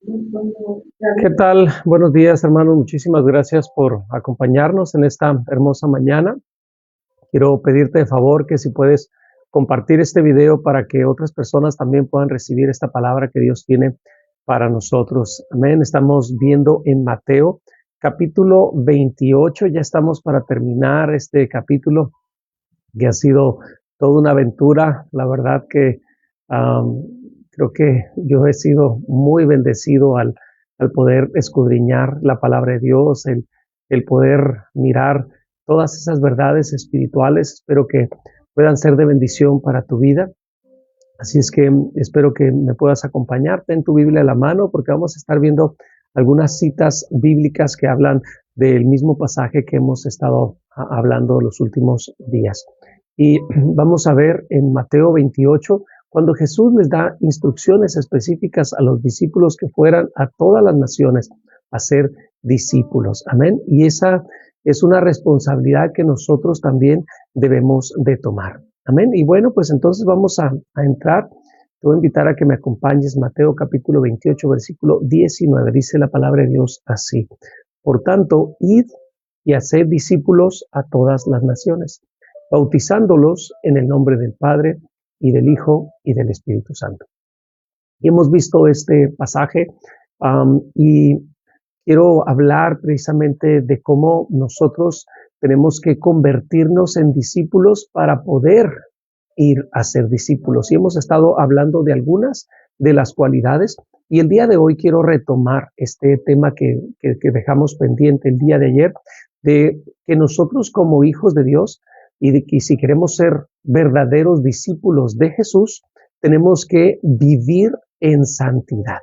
¿Qué tal? Buenos días, hermanos. Muchísimas gracias por acompañarnos en esta hermosa mañana. Quiero pedirte de favor que si puedes compartir este video para que otras personas también puedan recibir esta palabra que Dios tiene para nosotros. Amén. Estamos viendo en Mateo capítulo 28. Ya estamos para terminar este capítulo que ha sido toda una aventura. La verdad que um, creo que yo he sido muy bendecido al poder escudriñar la palabra de Dios, el poder mirar todas esas verdades espirituales. Espero que puedan ser de bendición para tu vida. Así es que espero que me puedas acompañar. Ten tu Biblia a la mano porque vamos a estar viendo algunas citas bíblicas que hablan del mismo pasaje que hemos estado hablando los últimos días. Y vamos a ver en Mateo 28, cuando Jesús les da instrucciones específicas a los discípulos que fueran a todas las naciones a ser discípulos. Amén. Y esa es una responsabilidad que nosotros también debemos de tomar. Amén. Y bueno, pues entonces vamos a entrar. Te voy a invitar a que me acompañes. Mateo capítulo 28, versículo 19. Dice la palabra de Dios así. Por tanto, id y haced discípulos a todas las naciones, bautizándolos en el nombre del Padre y del Hijo y del Espíritu Santo. Y hemos visto este pasaje y quiero hablar precisamente de cómo nosotros tenemos que convertirnos en discípulos para poder ir a ser discípulos. Y hemos estado hablando de algunas de las cualidades y el día de hoy quiero retomar este tema que dejamos pendiente el día de ayer, de que nosotros como hijos de Dios y de que si queremos ser verdaderos discípulos de Jesús, tenemos que vivir en santidad.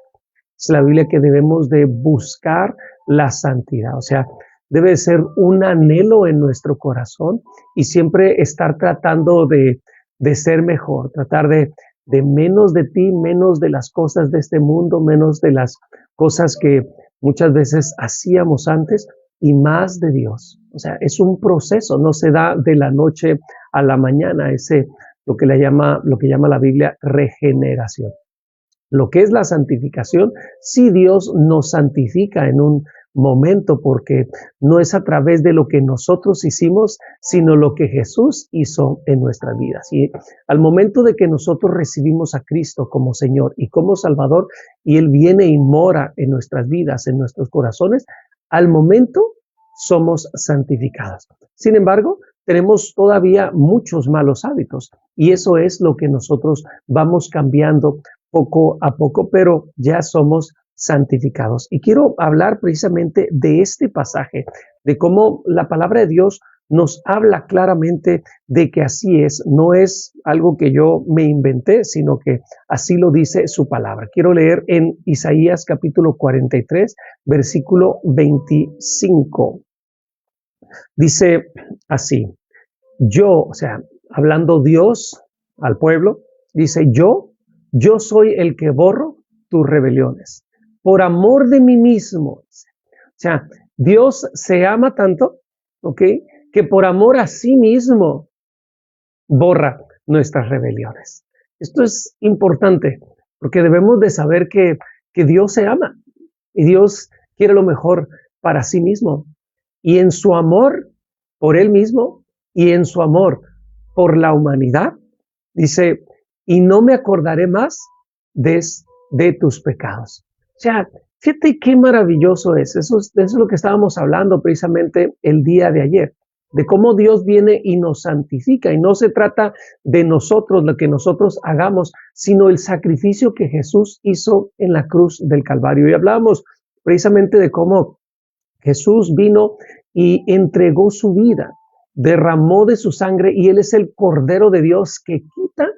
Es la Biblia que debemos de buscar la santidad, o sea, debe ser un anhelo en nuestro corazón y siempre estar tratando de ser mejor, tratar de menos de ti, menos de las cosas de este mundo, menos de las cosas que muchas veces hacíamos antes y más de Dios. O sea, es un proceso, no se da de la noche a la mañana, lo que llama la Biblia regeneración. Lo que es la santificación, sí Dios nos santifica en un momento porque no es a través de lo que nosotros hicimos, sino lo que Jesús hizo en nuestras vidas. Y al momento de que nosotros recibimos a Cristo como Señor y como Salvador, y Él viene y mora en nuestras vidas, en nuestros corazones, al momento somos santificados. Sin embargo, tenemos todavía muchos malos hábitos y eso es lo que nosotros vamos cambiando poco a poco, pero ya somos santificados. Y quiero hablar precisamente de este pasaje, de cómo la palabra de Dios nos habla claramente de que así es, no es algo que yo me inventé, sino que así lo dice su palabra. Quiero leer en Isaías capítulo 43, versículo 25. Dice así, o sea, hablando Dios al pueblo, dice, yo soy el que borro tus rebeliones, por amor de mí mismo. O sea, Dios se ama tanto, ¿ok? Que por amor a sí mismo borra nuestras rebeliones. Esto es importante, porque debemos de saber que Dios se ama y Dios quiere lo mejor para sí mismo. Y en su amor por Él mismo y en su amor por la humanidad, dice, y no me acordaré más de, de tus pecados. O sea, fíjate qué maravilloso es. Eso es lo que estábamos hablando precisamente el día de ayer, de cómo Dios viene y nos santifica. Y no se trata de nosotros, lo que nosotros hagamos, sino el sacrificio que Jesús hizo en la cruz del Calvario. Y hablábamos precisamente de cómo Jesús vino y entregó su vida, derramó de su sangre y Él es el Cordero de Dios que quita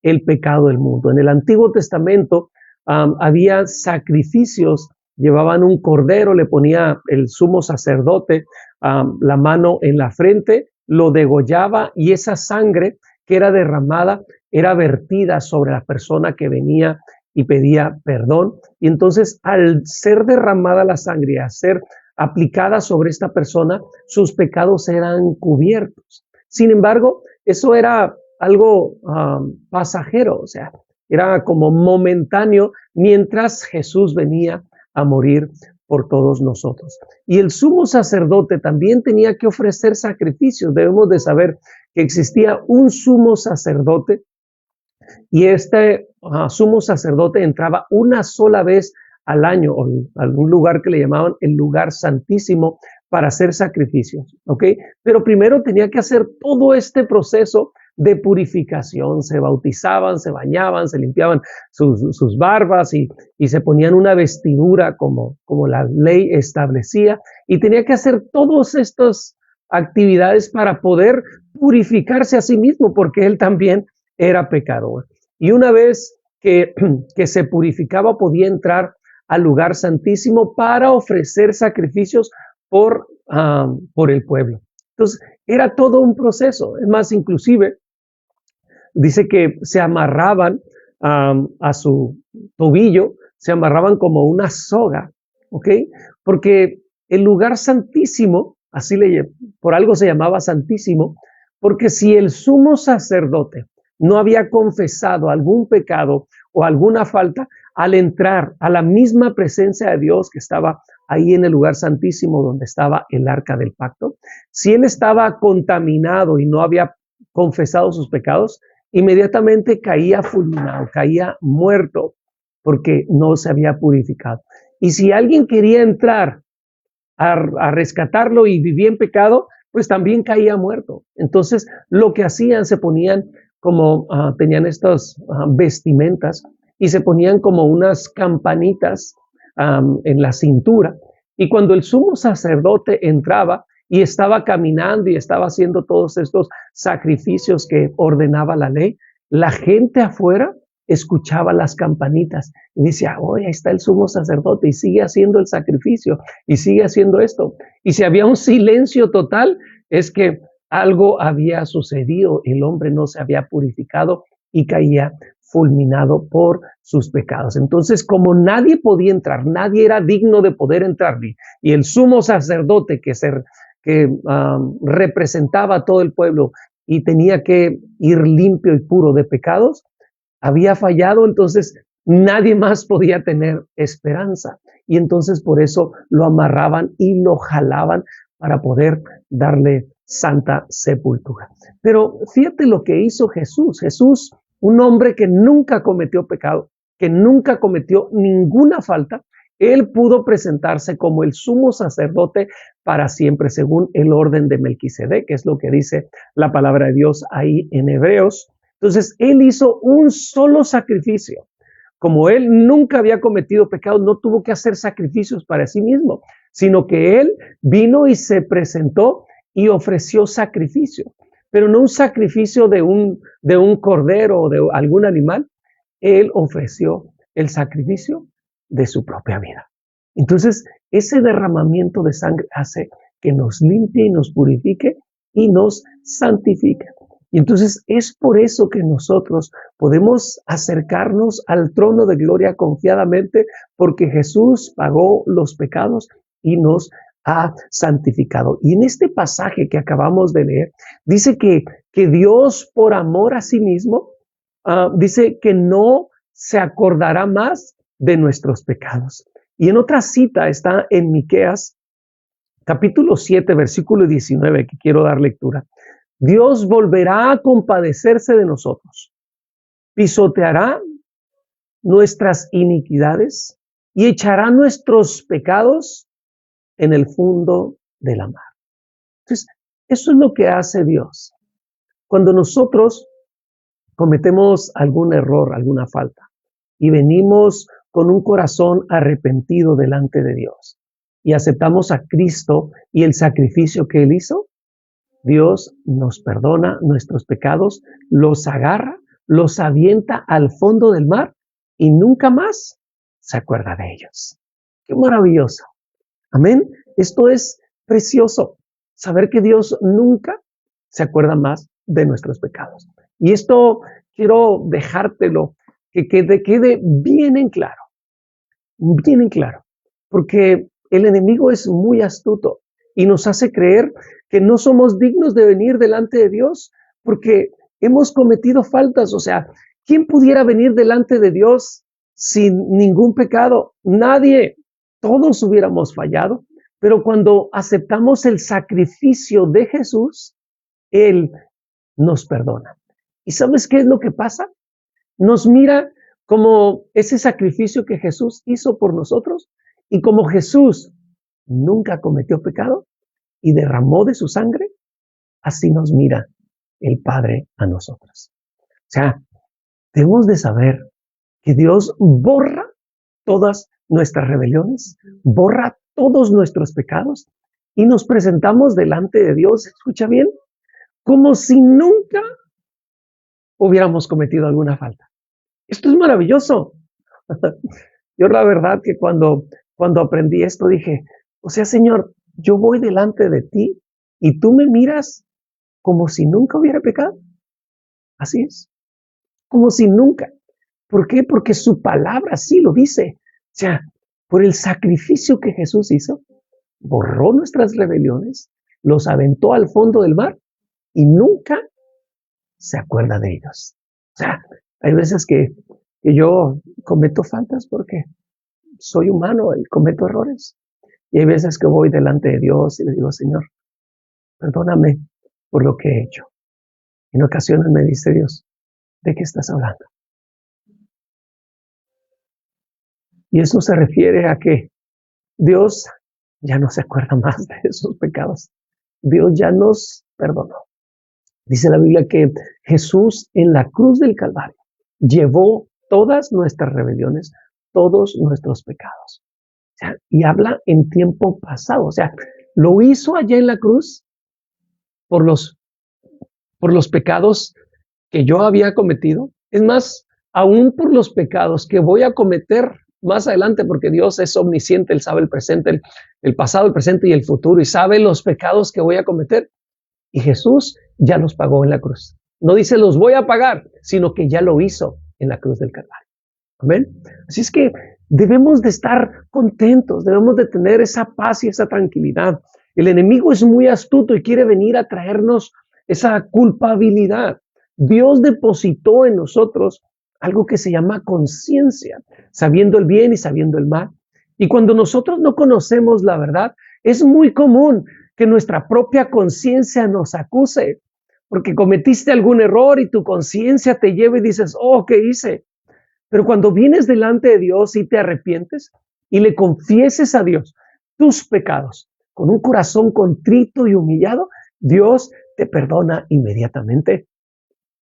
el pecado del mundo. En el Antiguo Testamento había sacrificios, llevaban un cordero, le ponía el sumo sacerdote la mano en la frente, lo degollaba y esa sangre que era derramada era vertida sobre la persona que venía y pedía perdón. Y entonces al ser derramada la sangre, al ser aplicada sobre esta persona, sus pecados eran cubiertos. Sin embargo, eso era algo pasajero, o sea, era como momentáneo mientras Jesús venía a morir por todos nosotros. Y el sumo sacerdote también tenía que ofrecer sacrificios. Debemos de saber que existía un sumo sacerdote y este sumo sacerdote entraba una sola vez al año a un lugar que le llamaban el lugar santísimo para hacer sacrificios, ¿ok? Pero primero tenía que hacer todo este proceso de purificación. Se bautizaban, se bañaban, se limpiaban sus barbas y se ponían una vestidura como la ley establecía, y tenía que hacer todas estas actividades para poder purificarse a sí mismo, porque él también era pecador. Y una vez que se purificaba, podía entrar al lugar santísimo para ofrecer sacrificios por el pueblo. Entonces, era todo un proceso. Es más, inclusive, dice que se amarraban a su tobillo, se amarraban como una soga, ¿ok? Porque el lugar santísimo, por algo se llamaba santísimo, porque si el sumo sacerdote no había confesado algún pecado o alguna falta, al entrar a la misma presencia de Dios que estaba ahí en el lugar santísimo donde estaba el arca del pacto, si él estaba contaminado y no había confesado sus pecados, inmediatamente caía fulminado, caía muerto, porque no se había purificado. Y si alguien quería entrar a rescatarlo y vivía en pecado, pues también caía muerto. Entonces, lo que hacían, se ponían como, tenían estas vestimentas y se ponían como unas campanitas en la cintura. Y cuando el sumo sacerdote entraba y estaba caminando y estaba haciendo todos estos sacrificios que ordenaba la ley, la gente afuera escuchaba las campanitas y decía, oye, ahí está el sumo sacerdote y sigue haciendo el sacrificio y sigue haciendo esto. Y si había un silencio total, es que algo había sucedido, el hombre no se había purificado y caía fulminado por sus pecados. Entonces, como nadie podía entrar, nadie era digno de poder entrar, y el sumo sacerdote que representaba a todo el pueblo y tenía que ir limpio y puro de pecados, había fallado, entonces nadie más podía tener esperanza. Y entonces por eso lo amarraban y lo jalaban para poder darle santa sepultura. Pero fíjate lo que hizo Jesús. Jesús, un hombre que nunca cometió pecado, que nunca cometió ninguna falta, él pudo presentarse como el sumo sacerdote para siempre, según el orden de Melquisedec, que es lo que dice la palabra de Dios ahí en Hebreos. Entonces, él hizo un solo sacrificio. Como él nunca había cometido pecado, no tuvo que hacer sacrificios para sí mismo, sino que él vino y se presentó y ofreció sacrificio, pero no un sacrificio de un cordero o de algún animal. Él ofreció el sacrificio de su propia vida. Entonces, ese derramamiento de sangre hace que nos limpie y nos purifique y nos santifique. Y entonces es por eso que nosotros podemos acercarnos al trono de gloria confiadamente, porque Jesús pagó los pecados y nos ha santificado. Y en este pasaje que acabamos de leer, dice que Dios, por amor a sí mismo, dice que no se acordará más de nuestros pecados. Y en otra cita está en Miqueas, capítulo 7, versículo 19, que quiero dar lectura. Dios volverá a compadecerse de nosotros, pisoteará nuestras iniquidades y echará nuestros pecados en el fondo de la mar. Entonces, eso es lo que hace Dios. Cuando nosotros cometemos algún error, alguna falta, y venimos con un corazón arrepentido delante de Dios y aceptamos a Cristo y el sacrificio que Él hizo, Dios nos perdona nuestros pecados, los agarra, los avienta al fondo del mar y nunca más se acuerda de ellos. ¡Qué maravilloso! Amén. Esto es precioso, saber que Dios nunca se acuerda más de nuestros pecados. Y esto quiero dejártelo, que quede bien en claro, porque el enemigo es muy astuto y nos hace creer que no somos dignos de venir delante de Dios porque hemos cometido faltas. O sea, ¿quién pudiera venir delante de Dios sin ningún pecado? Nadie. todos hubiéramos fallado, pero cuando aceptamos el sacrificio de Jesús, Él nos perdona. ¿Y sabes qué es lo que pasa? Nos mira como ese sacrificio que Jesús hizo por nosotros, y como Jesús nunca cometió pecado y derramó de su sangre, así nos mira el Padre a nosotros. O sea, debemos de saber que Dios borra todas nuestras rebeliones, borra todos nuestros pecados y nos presentamos delante de Dios, escucha bien, como si nunca hubiéramos cometido alguna falta. Esto es maravilloso. Yo la verdad que cuando aprendí esto dije, o sea, Señor, yo voy delante de ti y tú me miras como si nunca hubiera pecado. Así es, como si nunca. ¿Por qué? Porque su palabra sí lo dice. O sea, por el sacrificio que Jesús hizo, borró nuestras rebeliones, los aventó al fondo del mar y nunca se acuerda de ellos. O sea, hay veces que yo cometo faltas porque soy humano y cometo errores. Y hay veces que voy delante de Dios y le digo, Señor, perdóname por lo que he hecho. En ocasiones me dice Dios, ¿de qué estás hablando? Y eso se refiere a que Dios ya no se acuerda más de esos pecados. Dios ya nos perdonó. Dice la Biblia que Jesús en la cruz del Calvario llevó todas nuestras rebeliones, todos nuestros pecados. O sea, y habla en tiempo pasado. O sea, lo hizo allá en la cruz por los pecados que yo había cometido. Es más, aún por los pecados que voy a cometer más adelante, porque Dios es omnisciente, Él sabe el presente, el pasado, el presente y el futuro, y sabe los pecados que voy a cometer. Y Jesús ya los pagó en la cruz. No dice los voy a pagar, sino que ya lo hizo en la cruz del Calvario. Amén. Así es que debemos de estar contentos, debemos de tener esa paz y esa tranquilidad. El enemigo es muy astuto y quiere venir a traernos esa culpabilidad. Dios depositó en nosotros algo que se llama conciencia, sabiendo el bien y sabiendo el mal. Y cuando nosotros no conocemos la verdad, es muy común que nuestra propia conciencia nos acuse, porque cometiste algún error y tu conciencia te lleva y dices, oh, ¿qué hice? Pero cuando vienes delante de Dios y te arrepientes y le confieses a Dios tus pecados con un corazón contrito y humillado, Dios te perdona inmediatamente.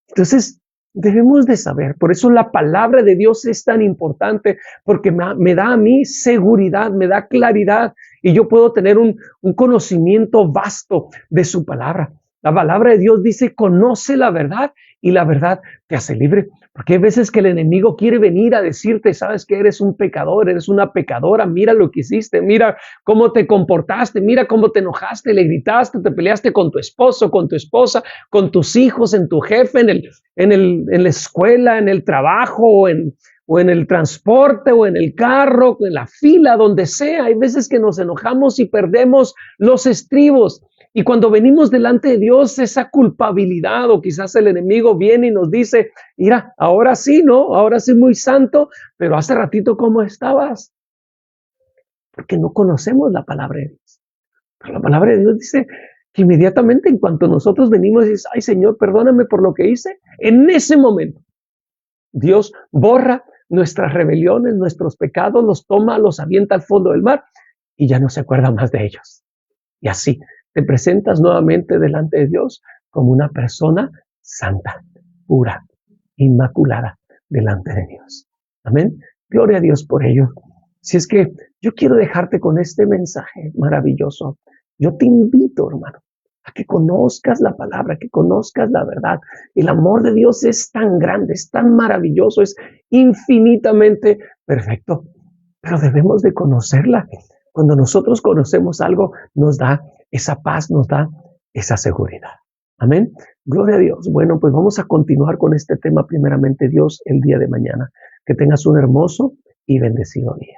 Entonces, debemos de saber, por eso la palabra de Dios es tan importante, porque me da a mí seguridad, me da claridad y yo puedo tener un conocimiento vasto de su palabra. La palabra de Dios dice, conoce la verdad y la verdad te hace libre. Porque hay veces que el enemigo quiere venir a decirte, sabes que eres un pecador, eres una pecadora, mira lo que hiciste, mira cómo te comportaste, mira cómo te enojaste, le gritaste, te peleaste con tu esposo, con tu esposa, con tus hijos, en tu jefe, en la escuela, en el trabajo, o en el transporte, o en el carro, en la fila, donde sea. Hay veces que nos enojamos y perdemos los estribos. Y cuando venimos delante de Dios, esa culpabilidad, o quizás el enemigo viene y nos dice, mira, ahora sí, ¿no? Ahora sí muy santo, pero hace ratito, ¿cómo estabas? Porque no conocemos la palabra de Dios. Pero la palabra de Dios dice que inmediatamente en cuanto nosotros venimos y dices, ay Señor, perdóname por lo que hice, en ese momento Dios borra nuestras rebeliones, nuestros pecados, los toma, los avienta al fondo del mar y ya no se acuerda más de ellos. Y así te presentas nuevamente delante de Dios como una persona santa, pura, inmaculada delante de Dios. Amén. Gloria a Dios por ello. Si es que yo quiero dejarte con este mensaje maravilloso. Yo te invito, hermano, a que conozcas la palabra, que conozcas la verdad. El amor de Dios es tan grande, es tan maravilloso, es infinitamente perfecto. Pero debemos de conocerla. Cuando nosotros conocemos algo, nos da esa paz, nos da esa seguridad. Amén. Gloria a Dios. Bueno, pues vamos a continuar con este tema primeramente Dios el día de mañana. Que tengas un hermoso y bendecido día.